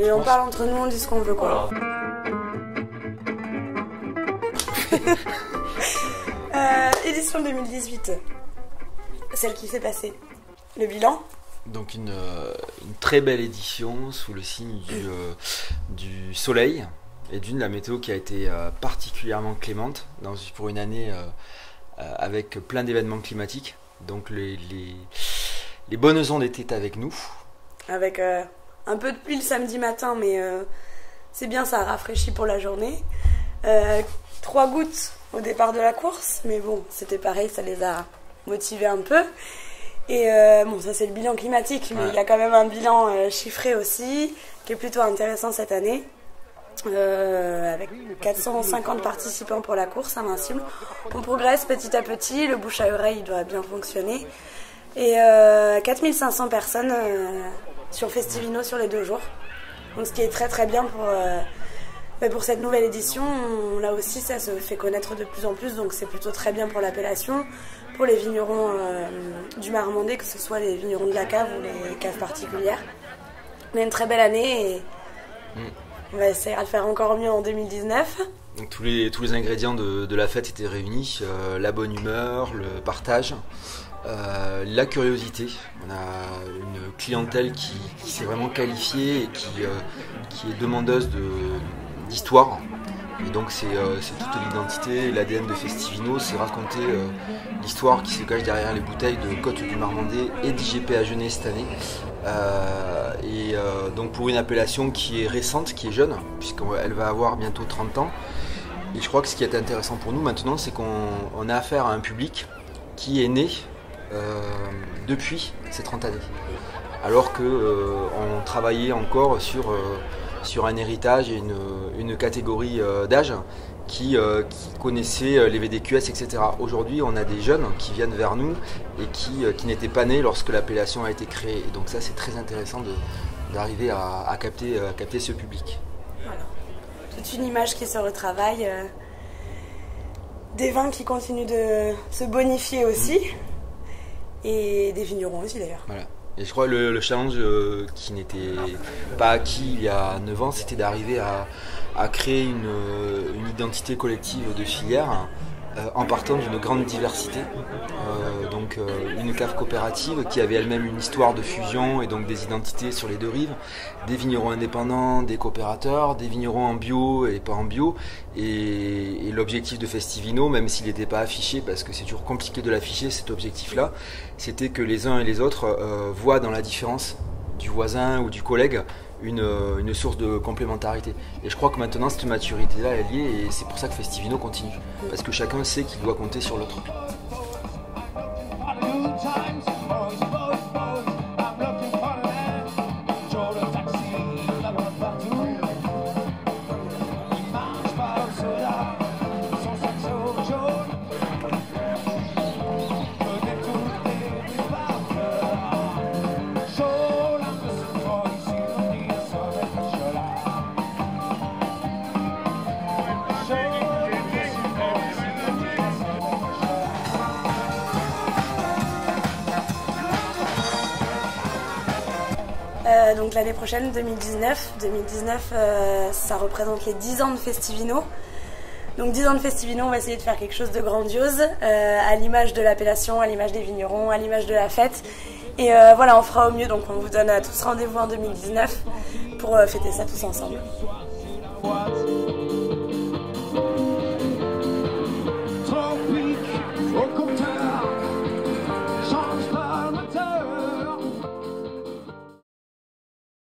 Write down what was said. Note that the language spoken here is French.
Et on parle entre nous, on dit ce qu'on veut quoi. Édition 2018, celle qui s'est passée. Le bilan. Donc une très belle édition sous le signe du soleil et d'une la météo qui a été particulièrement clémente pour une année avec plein d'événements climatiques. Donc les bonnes ondes étaient avec nous. Avec un peu de pluie le samedi matin, mais c'est bien, ça a rafraîchi pour la journée. 3 gouttes au départ de la course, mais bon, c'était pareil, ça les a motivés un peu. Et bon, ça c'est le bilan climatique, mais il y a quand même un bilan chiffré aussi, qui est plutôt intéressant cette année, avec 450 participants pour la course invincible. On progresse petit à petit, le bouche à oreille doit bien fonctionner. Et 4500 personnes sur Festivino sur les 2 jours. Donc ce qui est très très bien pour cette nouvelle édition. Là aussi ça se fait connaître de plus en plus, donc c'est plutôt très bien pour l'appellation, pour les vignerons du Marmandais, que ce soit les vignerons de la cave ou les caves particulières. On a une très belle année et on va essayer de faire encore mieux en 2019. Donc tous les ingrédients de la fête étaient réunis, la bonne humeur, le partage, la curiosité. On a une clientèle qui s'est vraiment qualifiée et qui est demandeuse d'histoire. Et donc c'est toute l'identité, l'ADN de Festivino, c'est raconter l'histoire qui se cache derrière les bouteilles de Côte du Marmandais et d'IGP à Genet cette année. Donc pour une appellation qui est récente, qui est jeune, puisqu'elle va avoir bientôt 30 ans. Et je crois que ce qui est intéressant pour nous maintenant, c'est qu'on a affaire à un public qui est né depuis ces 30 années. Alors qu'on travaillait encore sur un héritage et une catégorie d'âge qui connaissait les VDQS, etc. Aujourd'hui, on a des jeunes qui viennent vers nous et qui n'étaient pas nés lorsque l'appellation a été créée. Et donc ça, c'est très intéressant d'arriver à capter ce public. Voilà. Toute une image qui se retravaille, des vins qui continuent de se bonifier aussi, et des vignerons aussi d'ailleurs. Voilà. Et je crois que le challenge qui n'était pas acquis il y a 9 ans, c'était d'arriver à créer une identité collective de filière en partant d'une grande diversité. Donc une cave coopérative qui avait elle-même une histoire de fusion et donc des identités sur les 2 rives, des vignerons indépendants, des coopérateurs, des vignerons en bio et pas en bio. Et l'objectif de Festivino, même s'il n'était pas affiché, parce que c'est toujours compliqué de l'afficher cet objectif-là, c'était que les uns et les autres voient dans la différence du voisin ou du collègue une source de complémentarité. Et je crois que maintenant cette maturité-là est liée et c'est pour ça que Festivino continue. Parce que chacun sait qu'il doit compter sur l'autre. Donc l'année prochaine, 2019, ça représente les 10 ans de Festivino. Donc 10 ans de Festivino, on va essayer de faire quelque chose de grandiose, à l'image de l'appellation, à l'image des vignerons, à l'image de la fête. Et voilà, on fera au mieux, donc on vous donne à tous rendez-vous en 2019 pour fêter ça tous ensemble.